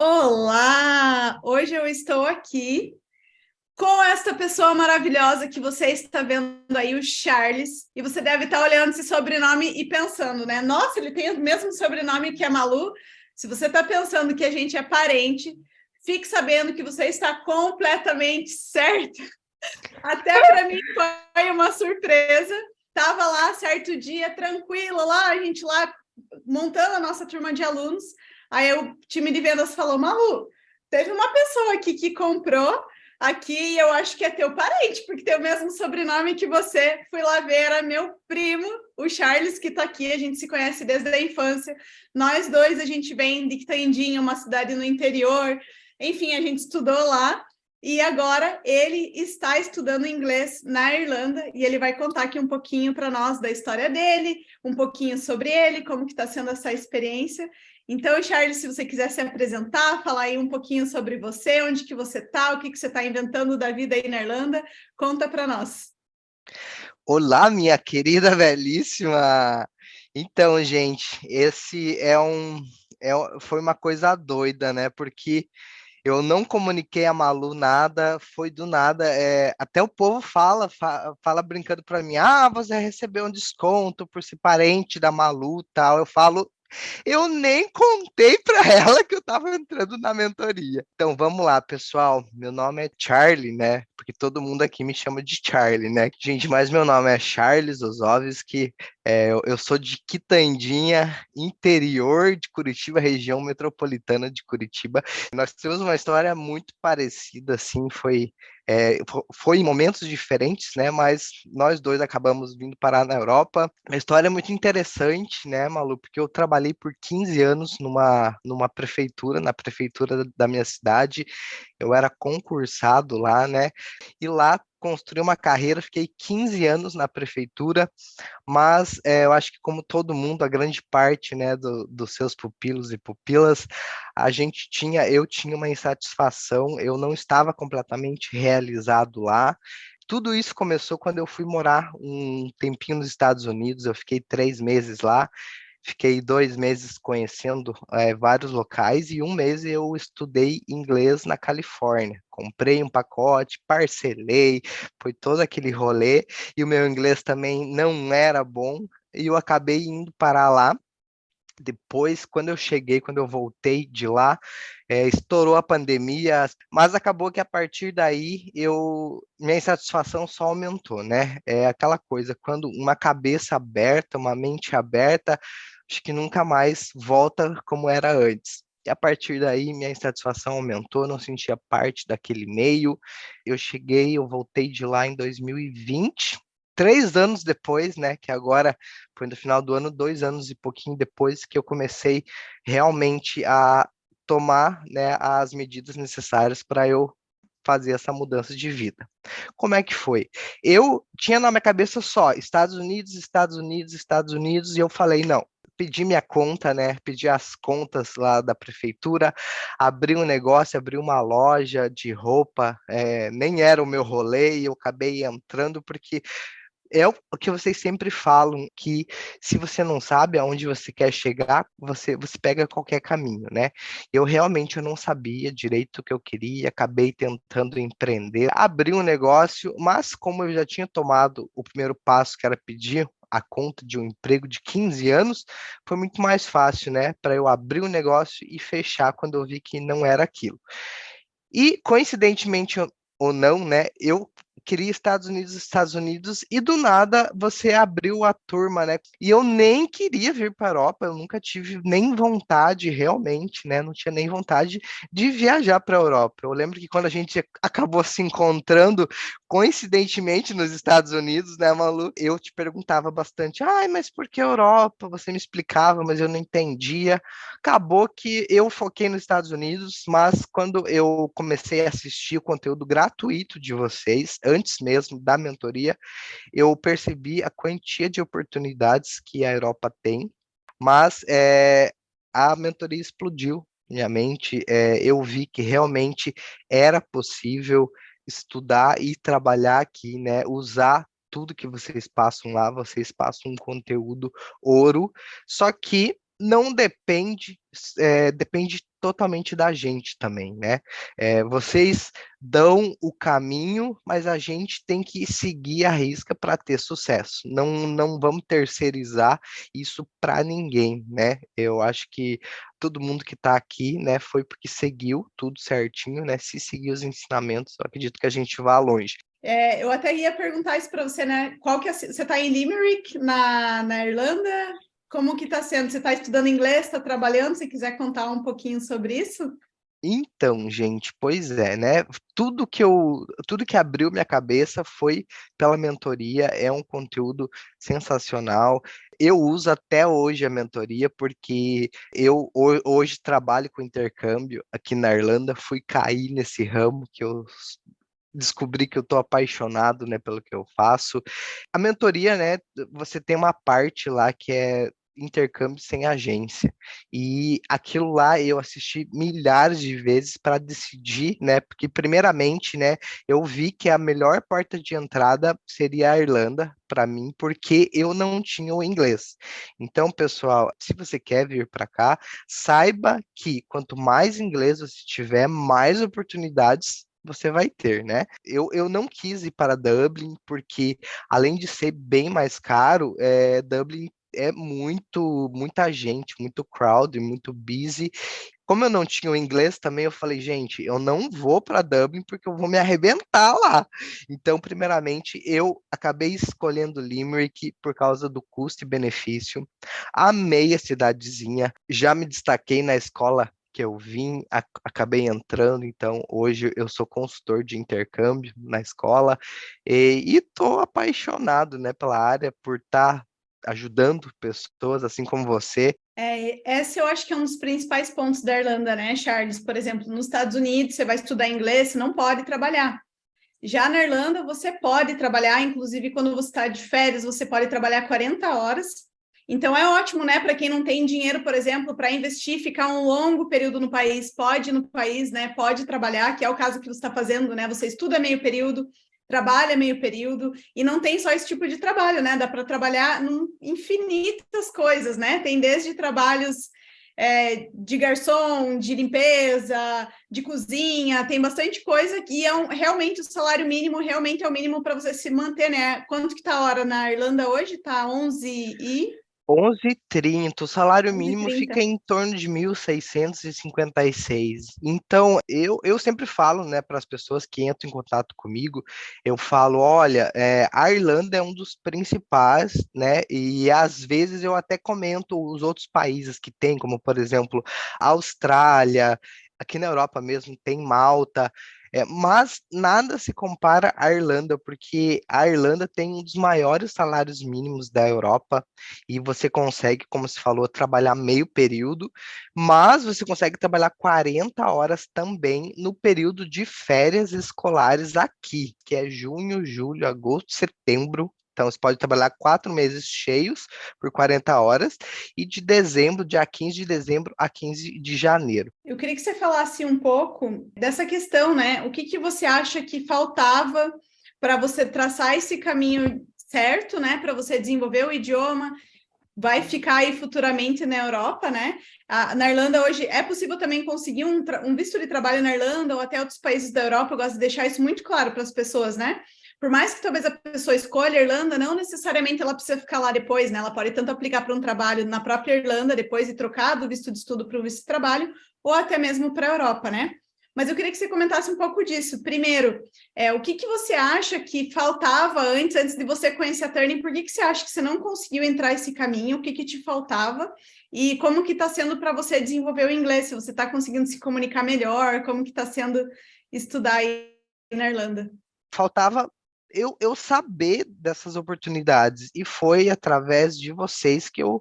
Olá! Hoje eu estou aqui com esta pessoa maravilhosa que você está vendo aí, o Charles, e você deve estar olhando esse sobrenome e pensando, né? Nossa, ele tem o mesmo sobrenome que a Malu. Se você está pensando que a gente é parente, fique sabendo que você está completamente certo. Até para mim foi uma surpresa. Estava lá certo dia, tranquila, lá, a gente lá montando a nossa turma de alunos. Aí o time de vendas falou: Malu, teve uma pessoa aqui que comprou aqui e eu acho que é teu parente, porque tem o mesmo sobrenome que você. Fui lá ver, era meu primo, o Charles, que está aqui. A gente se conhece desde a infância. Nós dois, a gente vem de Quitandinha, uma cidade no interior. Enfim, a gente estudou lá. E agora ele está estudando inglês na Irlanda e ele vai contar aqui um pouquinho para nós da história dele, um pouquinho sobre ele, como que está sendo essa experiência. Então, Charles, se você quiser se apresentar, falar aí um pouquinho sobre você, onde que você está, o que que você está inventando da vida aí na Irlanda, conta para nós. Olá, minha querida velhíssima. Então, gente, esse foi uma coisa doida, né? Porque eu não comuniquei a Malu nada, foi do nada. Até o povo fala brincando para mim: ah, você recebeu um desconto por ser parente da Malu, tal. Eu falo, eu nem contei para ela que eu estava entrando na mentoria. Então, vamos lá, pessoal. Meu nome é Charlie, né? Porque todo mundo aqui me chama de Charlie, né? Gente, mas meu nome é Charles Osovski. Eu sou de Quitandinha, interior de Curitiba, região metropolitana de Curitiba. Nós temos uma história muito parecida, assim, foi em momentos diferentes, né? Mas nós dois acabamos vindo parar na Europa. A história é muito interessante, né, Malu? Porque eu trabalhei por 15 anos numa prefeitura, na prefeitura da minha cidade. Eu era concursado lá, né? E lá construí uma carreira, fiquei 15 anos na prefeitura, mas eu acho que como todo mundo, a grande parte, né, dos seus pupilos e pupilas, eu tinha uma insatisfação, eu não estava completamente realizado lá. Tudo isso começou quando eu fui morar um tempinho nos Estados Unidos, eu fiquei 3 meses lá, fiquei 2 meses conhecendo vários locais e um mês eu estudei inglês na Califórnia. Comprei um pacote, parcelei, foi todo aquele rolê e o meu inglês também não era bom e eu acabei indo parar lá. Depois, quando eu voltei de lá, estourou a pandemia, mas acabou que a partir daí minha insatisfação só aumentou, né? É aquela coisa, quando uma cabeça aberta, uma mente aberta, acho que nunca mais volta como era antes. E a partir daí, minha insatisfação aumentou, não sentia parte daquele meio. Eu voltei de lá em 2020, 3 anos depois, né? Que agora foi no final do ano, 2 anos e pouquinho depois que eu comecei realmente a tomar, né, as medidas necessárias para eu fazer essa mudança de vida. Como é que foi? Eu tinha na minha cabeça só Estados Unidos, Estados Unidos, Estados Unidos, e eu falei, não, pedi minha conta, né? Pedi as contas lá da prefeitura, abri um negócio, abri uma loja de roupa, nem era o meu rolê, e eu acabei entrando porque o que vocês sempre falam, que se você não sabe aonde você quer chegar, você pega qualquer caminho, né? Eu não sabia direito o que eu queria, acabei tentando empreender, abri um negócio, mas como eu já tinha tomado o primeiro passo, que era pedir a conta de um emprego de 15 anos, foi muito mais fácil, né? Para eu abrir um negócio e fechar quando eu vi que não era aquilo. E, coincidentemente ou não, né, eu queria Estados Unidos, e do nada você abriu a turma, né? E eu nem queria vir para a Europa, eu nunca tive nem vontade realmente, né? Não tinha nem vontade de viajar para a Europa. Eu lembro que quando a gente acabou se encontrando, coincidentemente nos Estados Unidos, né, Malu? Eu te perguntava bastante, ai, mas por que Europa? Você me explicava, mas eu não entendia. Acabou que eu foquei nos Estados Unidos, mas quando eu comecei a assistir o conteúdo gratuito de vocês, antes mesmo da mentoria, eu percebi a quantia de oportunidades que a Europa tem, mas a mentoria explodiu minha mente. Eu vi que realmente era possível estudar e trabalhar aqui, né? Usar tudo que vocês passam lá, vocês passam um conteúdo ouro, só que não depende, depende totalmente da gente também, né? Vocês dão o caminho, mas a gente tem que seguir a risca para ter sucesso. Não vamos terceirizar isso para ninguém, né? Eu acho que todo mundo que está aqui, né, foi porque seguiu tudo certinho, né? Se seguir os ensinamentos, eu acredito que a gente vá longe. Eu até ia perguntar isso para você, né? Qual que é, você está em Limerick, na Irlanda? Como que está sendo? Você está estudando inglês, está trabalhando? Se quiser contar um pouquinho sobre isso? Então, gente, pois é, né? Tudo que abriu minha cabeça foi pela mentoria, é um conteúdo sensacional. Eu uso até hoje a mentoria porque hoje trabalho com intercâmbio aqui na Irlanda, fui cair nesse ramo que eu descobri que eu estou apaixonado, né, pelo que eu faço. A mentoria, né, você tem uma parte lá que é intercâmbio sem agência. E aquilo lá eu assisti milhares de vezes para decidir, né, porque primeiramente, né, eu vi que a melhor porta de entrada seria a Irlanda para mim, porque eu não tinha o inglês. Então, pessoal, se você quer vir para cá, saiba que quanto mais inglês você tiver, mais oportunidades você vai ter, né? Eu não quis ir para Dublin, porque além de ser bem mais caro, Dublin é muita gente, muito crowd, muito busy. Como eu não tinha o inglês também, eu falei, gente, eu não vou para Dublin porque eu vou me arrebentar lá. Então, primeiramente, eu acabei escolhendo Limerick por causa do custo e benefício. Amei a cidadezinha, já me destaquei na escola que eu vim, acabei entrando, então hoje eu sou consultor de intercâmbio na escola e tô apaixonado, né, pela área por estar ajudando pessoas assim como você. Esse eu acho que é um dos principais pontos da Irlanda, né, Charles? Por exemplo, nos Estados Unidos, você vai estudar inglês, você não pode trabalhar. Já na Irlanda, você pode trabalhar, inclusive quando você está de férias, você pode trabalhar 40 horas. Então é ótimo, né, para quem não tem dinheiro, por exemplo, para investir, ficar um longo período no país, pode ir no país, né, pode trabalhar, que é o caso que você está fazendo, né, você estuda meio período, trabalha meio período, e não tem só esse tipo de trabalho, né, dá para trabalhar em infinitas coisas, né, tem desde trabalhos de garçom, de limpeza, de cozinha, tem bastante coisa que realmente o salário mínimo realmente é o mínimo para você se manter, né? Quanto que tá a hora na Irlanda hoje? Tá 11h30, o salário mínimo 11h30. fica em torno de 1.656. Então, eu sempre falo, né, para as pessoas que entram em contato comigo, eu falo, olha, a Irlanda é um dos principais, né, e às vezes eu até comento os outros países que tem, como, por exemplo, a Austrália, aqui na Europa mesmo tem Malta, mas nada se compara à Irlanda, porque a Irlanda tem um dos maiores salários mínimos da Europa, e você consegue, como se falou, trabalhar meio período, mas você consegue trabalhar 40 horas também no período de férias escolares aqui, que é junho, julho, agosto, setembro. Então, você pode trabalhar 4 meses cheios por 40 horas, e de dezembro, dia 15 de dezembro a 15 de janeiro. Eu queria que você falasse um pouco dessa questão, né? O que que você acha que faltava para você traçar esse caminho certo, né? Para você desenvolver o idioma, vai ficar aí futuramente na Europa, né? Na Irlanda hoje é possível também conseguir um visto de trabalho na Irlanda ou até outros países da Europa. Eu gosto de deixar isso muito claro para as pessoas, né? Por mais que talvez a pessoa escolha a Irlanda, não necessariamente ela precisa ficar lá depois, né? Ela pode tanto aplicar para um trabalho na própria Irlanda depois e trocar do visto de estudo para o visto de trabalho, ou até mesmo para a Europa, né? Mas eu queria que você comentasse um pouco disso. Primeiro, o que você acha que faltava antes de você conhecer a Turning? Por que você acha que você não conseguiu entrar esse caminho? O que te faltava? E como que está sendo para você desenvolver o inglês? Se você está conseguindo se comunicar melhor, como que está sendo estudar aí na Irlanda? Faltava eu saber dessas oportunidades, e foi através de vocês que eu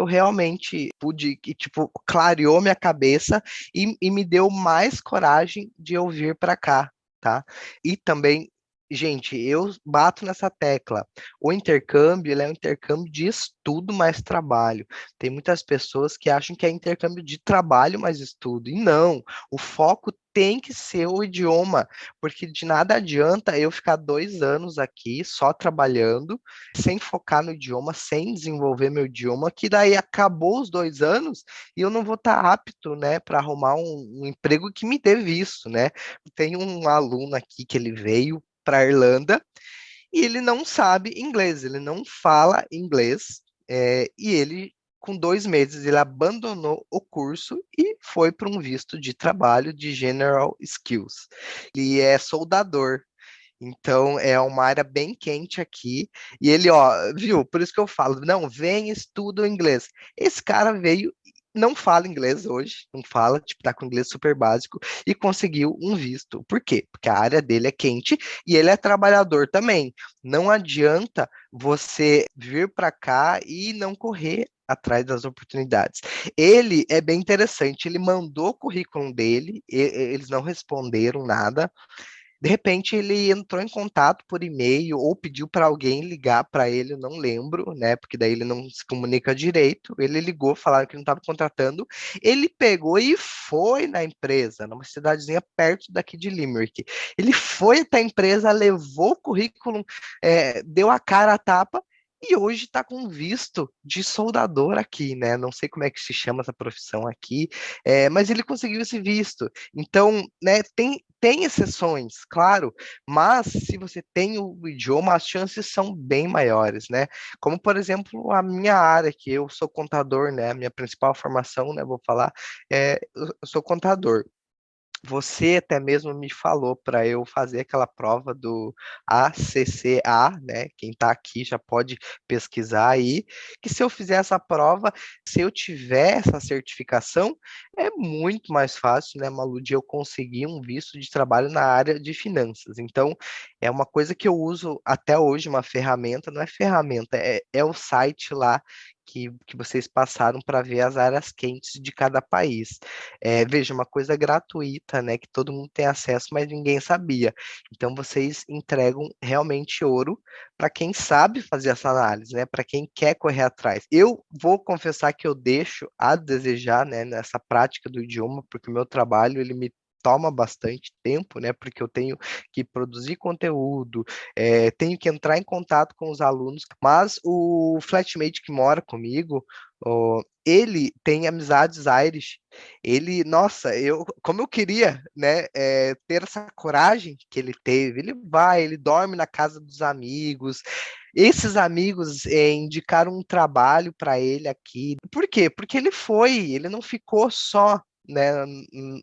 realmente pude, que tipo, clareou minha cabeça e me deu mais coragem de eu vir para cá, tá? E também gente, eu bato nessa tecla. O intercâmbio, ele é um intercâmbio de estudo mais trabalho. Tem muitas pessoas que acham que é intercâmbio de trabalho mais estudo. E não, o foco tem que ser o idioma, porque de nada adianta eu ficar 2 anos aqui só trabalhando, sem focar no idioma, sem desenvolver meu idioma, que daí acabou os 2 anos e eu não vou estar apto, né, para arrumar um emprego que me dê visto, né? Tem um aluno aqui que ele veio para a Irlanda e ele não sabe inglês, ele não fala inglês, e ele, com 2 meses, ele abandonou o curso e foi para um visto de trabalho de General Skills. Ele é soldador. Então é uma área bem quente aqui. E ele, ó, viu? Por isso que eu falo, não, vem, estuda o inglês. Esse cara veio, não fala inglês hoje, não fala, tipo, tá com inglês super básico e conseguiu um visto. Por quê? Porque a área dele é quente e ele é trabalhador também. Não adianta você vir para cá e não correr atrás das oportunidades. Ele é bem interessante, ele mandou o currículo dele, eles não responderam nada. De repente ele entrou em contato por e-mail ou pediu para alguém ligar para ele, eu não lembro, né? Porque daí ele não se comunica direito. Ele ligou, falaram que não estava contratando. Ele pegou e foi na empresa, numa cidadezinha perto daqui de Limerick. Ele foi até a empresa, levou o currículo, deu a cara a tapa. E hoje está com visto de soldador aqui, né? Não sei como é que se chama essa profissão aqui, mas ele conseguiu esse visto. Então, né, tem exceções, claro, mas se você tem o idioma, as chances são bem maiores, né? Como, por exemplo, a minha área, que eu sou contador, né? A minha principal formação, né? Vou falar, eu sou contador. Você até mesmo me falou para eu fazer aquela prova do ACCA, né? Quem está aqui já pode pesquisar aí, que se eu fizer essa prova, se eu tiver essa certificação, é muito mais fácil, né, Malu, de eu conseguir um visto de trabalho na área de finanças. Então, é uma coisa que eu uso até hoje, uma ferramenta, não é ferramenta, é o site lá que vocês passaram para ver as áreas quentes de cada país. Veja, uma coisa gratuita, né, que todo mundo tem acesso, mas ninguém sabia. Então, vocês entregam realmente ouro para quem sabe fazer essa análise, né, para quem quer correr atrás. Eu vou confessar que eu deixo a desejar, né, nessa prática do idioma, porque o meu trabalho, ele me toma bastante tempo, né? Porque eu tenho que produzir conteúdo, tenho que entrar em contato com os alunos, mas o flatmate que mora comigo, ele tem amizades Irish. Ele, nossa, como eu queria, né, ter essa coragem que ele teve. Ele vai, ele dorme na casa dos amigos. Esses amigos indicaram um trabalho para ele aqui. Por quê? Porque ele não ficou só, né,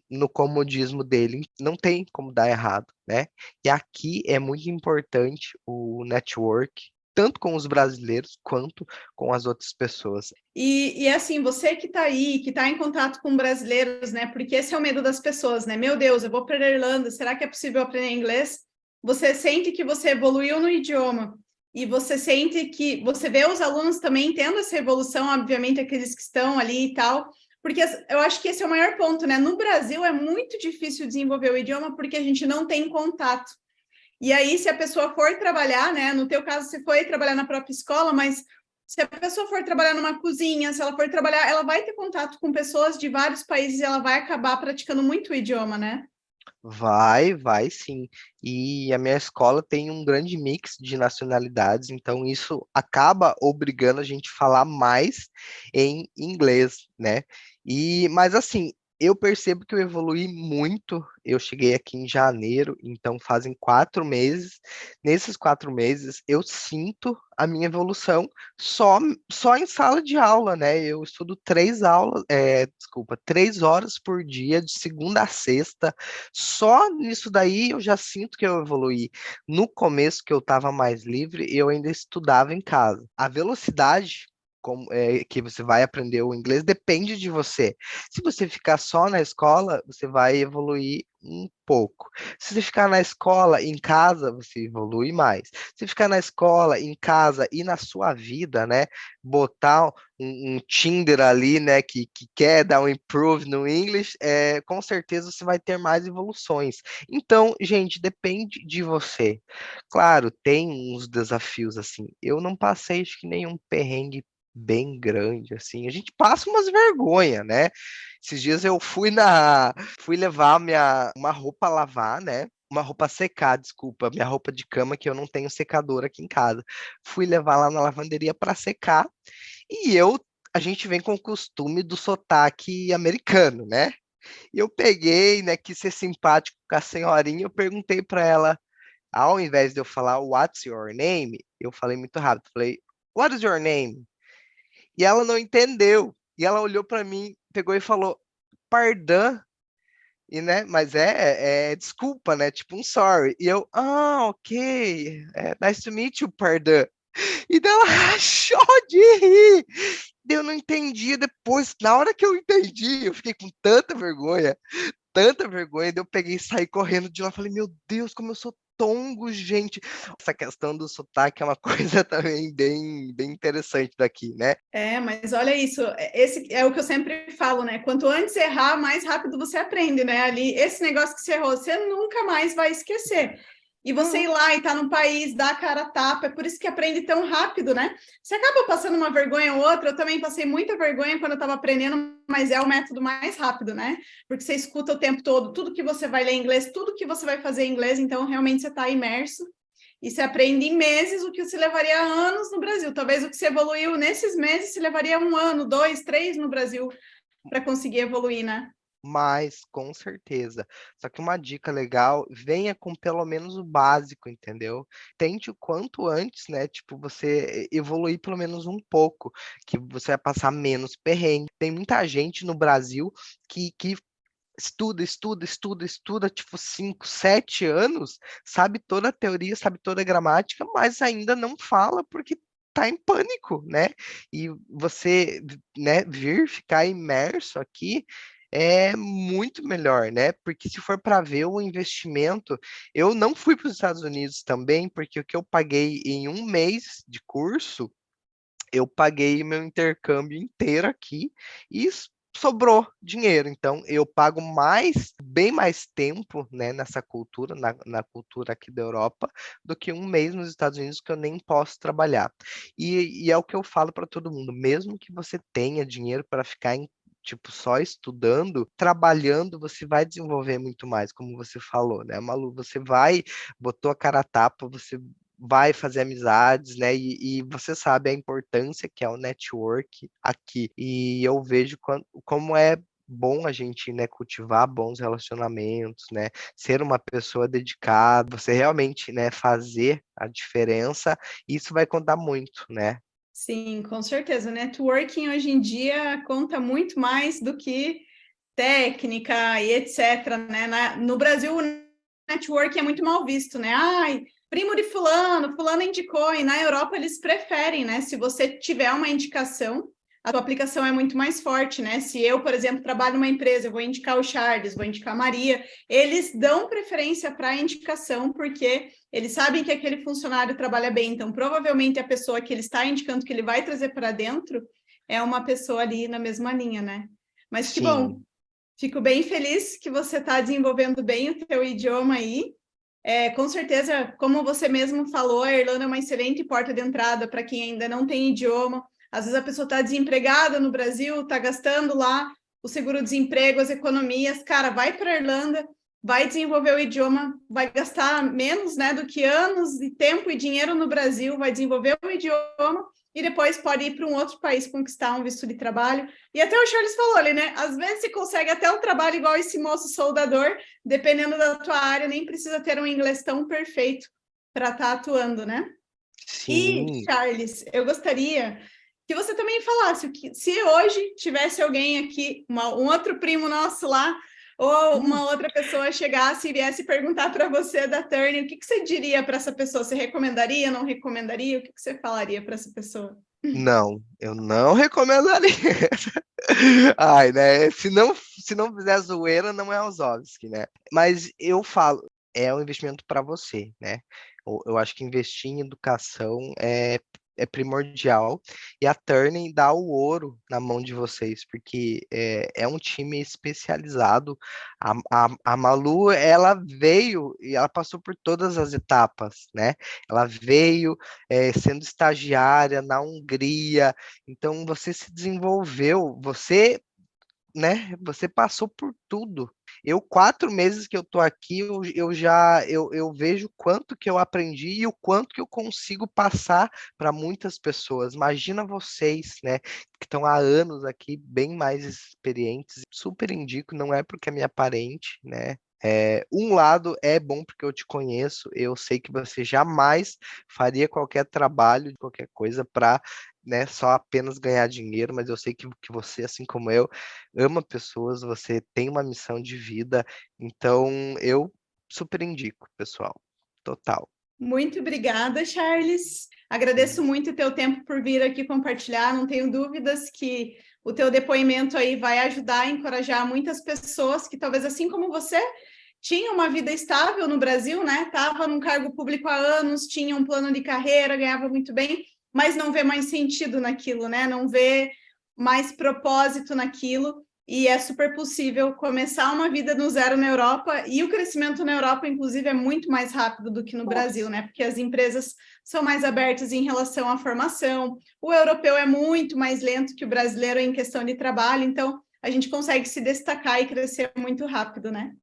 no comodismo dele. Não tem como dar errado, né? E aqui é muito importante o network, tanto com os brasileiros quanto com as outras pessoas. E assim, você que está aí, que está em contato com brasileiros, né? Porque esse é o medo das pessoas, né? Meu Deus, eu vou para a Irlanda, será que é possível aprender inglês? Você sente que você evoluiu no idioma e você sente que você vê os alunos também tendo essa evolução, obviamente, aqueles que estão ali e tal, porque eu acho que esse é o maior ponto, né? No Brasil é muito difícil desenvolver o idioma porque a gente não tem contato. E aí, se a pessoa for trabalhar, né? No teu caso, você foi trabalhar na própria escola, mas se a pessoa for trabalhar numa cozinha, se ela for trabalhar, ela vai ter contato com pessoas de vários países e ela vai acabar praticando muito o idioma, né? Vai sim. E a minha escola tem um grande mix de nacionalidades, então isso acaba obrigando a gente a falar mais em inglês, né? Mas assim, eu percebo que eu evolui muito. Eu cheguei aqui em janeiro, então fazem 4 meses. Nesses 4 meses, eu sinto a minha evolução só em sala de aula, né? Eu estudo 3 horas por dia, de segunda a sexta. Só nisso daí eu já sinto que eu evoluí. No começo, que eu estava mais livre, eu ainda estudava em casa. A velocidade que você vai aprender o inglês depende de você. Se você ficar só na escola, você vai evoluir um pouco. Se você ficar na escola, em casa, você evolui mais. Se ficar na escola, em casa e na sua vida, né? Botar um Tinder ali, né? Que quer dar um improve no English, com certeza você vai ter mais evoluções. Então, gente, depende de você. Claro, tem uns desafios assim. Eu não passei, acho que nenhum perrengue bem grande assim. A gente passa umas vergonha, né? Esses dias eu fui levar uma roupa a lavar, né? Uma roupa secar, desculpa, minha roupa de cama que eu não tenho secador aqui em casa. Fui levar lá na lavanderia para secar e a gente vem com o costume do sotaque americano, né? E eu peguei, né, quis ser simpático com a senhorinha, eu perguntei para ela, ao invés de eu falar What's your name, eu falei muito rápido, falei What is your name? E ela não entendeu. E ela olhou para mim, pegou e falou pardon, e né, mas é desculpa, né? Tipo um sorry. E eu, ok, nice to meet you, pardon. E daí ela rachou de rir. Eu não entendi depois. Na hora que eu entendi, eu fiquei com tanta vergonha, daí eu peguei e saí correndo de lá. Falei, meu Deus, como eu sou tongo, gente. Essa questão do sotaque é uma coisa também bem interessante daqui, né? Mas olha isso, esse é o que eu sempre falo, né? Quanto antes errar, mais rápido você aprende, né? Ali, esse negócio que você errou, você nunca mais vai esquecer. E você ir lá e estar num país, dar a cara a tapa, é por isso que aprende tão rápido, né? Você acaba passando uma vergonha ou outra, eu também passei muita vergonha quando eu estava aprendendo, mas é o método mais rápido, né? Porque você escuta o tempo todo, tudo que você vai ler em inglês, tudo que você vai fazer em inglês, então realmente você está imerso. E você aprende em meses o que você levaria anos no Brasil. Talvez o que você evoluiu nesses meses se levaria 1 ano, 2, 3 no Brasil para conseguir evoluir, né? Mas, com certeza. Só que uma dica legal, venha com pelo menos o básico, entendeu? Tente o quanto antes, né? Tipo, você evoluir pelo menos um pouco, que você vai passar menos perrengue. Tem muita gente no Brasil que estuda, tipo, 5, 7 anos, sabe toda a teoria, sabe toda a gramática, mas ainda não fala porque tá em pânico, né? E você, né, vir ficar imerso aqui é muito melhor, né? Porque se for para ver o investimento, eu não fui para os Estados Unidos também, porque o que eu paguei em um mês de curso eu paguei meu intercâmbio inteiro aqui e sobrou dinheiro. Então, eu pago bem mais tempo, né, nessa cultura, na cultura aqui da Europa, do que um mês nos Estados Unidos que eu nem posso trabalhar. E é o que eu falo para todo mundo, mesmo que você tenha dinheiro para ficar em tipo, só estudando, trabalhando, você vai desenvolver muito mais, como você falou, né, Malu? Você botou a cara a tapa, você vai fazer amizades, né? E você sabe a importância que é o network aqui. E eu vejo como é bom a gente, né, cultivar bons relacionamentos, né? Ser uma pessoa dedicada, você realmente, né, fazer a diferença, isso vai contar muito, né? Sim, com certeza. Networking hoje em dia conta muito mais do que técnica e etc, né? No Brasil, o networking é muito mal visto, né? Ai, primo de fulano, fulano indicou, e na Europa eles preferem, né? Se você tiver uma indicação, a tua aplicação é muito mais forte, né? Se eu, por exemplo, trabalho numa empresa, eu vou indicar o Charles, vou indicar a Maria, eles dão preferência para a indicação, porque eles sabem que aquele funcionário trabalha bem, então provavelmente a pessoa que ele está indicando que ele vai trazer para dentro é uma pessoa ali na mesma linha, né? Mas que bom, Sim. fico bem feliz que você está desenvolvendo bem o teu idioma aí. Com certeza, como você mesmo falou, a Irlanda é uma excelente porta de entrada para quem ainda não tem idioma. Às vezes a pessoa está desempregada no Brasil, está gastando lá o seguro-desemprego, as economias. Cara, vai para a Irlanda, vai desenvolver o idioma, vai gastar menos, né, do que anos de tempo e dinheiro no Brasil, vai desenvolver o idioma e depois pode ir para um outro país conquistar um visto de trabalho. E até o Charles falou ali, né? Às vezes se consegue até um trabalho igual esse moço soldador, dependendo da tua área, nem precisa ter um inglês tão perfeito para estar atuando, né? E, Sim. Charles, eu gostaria que você também falasse que se hoje tivesse alguém aqui, um outro primo nosso lá, ou Hum. uma outra pessoa chegasse e viesse perguntar para você da Turning, o que você diria para essa pessoa? Você recomendaria, não recomendaria? O que você falaria para essa pessoa? Não, eu não recomendaria. Ai, né? Se não fizer zoeira, não é Ozovski, né? Mas eu falo, é um investimento para você, né? Eu acho que investir em educação é primordial e a Turning dá o ouro na mão de vocês, porque é um time especializado. A Malu, ela veio e ela passou por todas as etapas, né? Ela veio sendo estagiária na Hungria, então você se desenvolveu, você, né? Você passou por tudo. 4 meses que eu tô aqui, eu vejo quanto que eu aprendi e o quanto que eu consigo passar para muitas pessoas. Imagina vocês, né, que estão há anos aqui, bem mais experientes. Super indico, não é porque é minha parente, né? Um lado é bom porque eu te conheço, eu sei que você jamais faria qualquer trabalho, qualquer coisa para, né, só apenas ganhar dinheiro, mas eu sei que você, assim como eu, ama pessoas, você tem uma missão de vida, então eu super indico, pessoal. Total. Muito obrigada, Charles. Agradeço muito o teu tempo por vir aqui compartilhar. Não tenho dúvidas que o teu depoimento aí vai ajudar a encorajar muitas pessoas que talvez assim como você tinham uma vida estável no Brasil, né? Estava num cargo público há anos, tinha um plano de carreira, ganhava muito bem, mas não vê mais sentido naquilo, né? Não vê mais propósito naquilo. E é super possível começar uma vida no zero na Europa, e o crescimento na Europa, inclusive, é muito mais rápido do que no Brasil, né? Porque as empresas são mais abertas em relação à formação, o europeu é muito mais lento que o brasileiro em questão de trabalho, então a gente consegue se destacar e crescer muito rápido, né?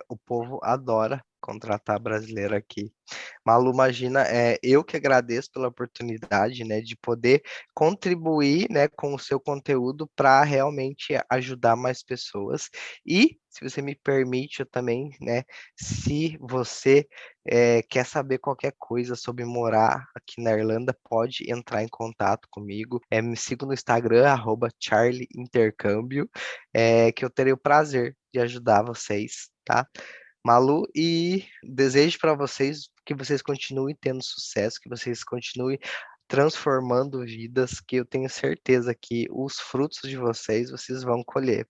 O povo adora contratar brasileiro aqui. Malu, imagina, eu que agradeço pela oportunidade, né, de poder contribuir, né, com o seu conteúdo para realmente ajudar mais pessoas. E, se você me permite, eu também, né, se você quer saber qualquer coisa sobre morar aqui na Irlanda, pode entrar em contato comigo. Me siga no Instagram, @charlieintercâmbio, que eu terei o prazer de ajudar vocês, tá? Malu, e desejo para vocês que vocês continuem tendo sucesso, que vocês continuem transformando vidas, que eu tenho certeza que os frutos de vocês vão colher.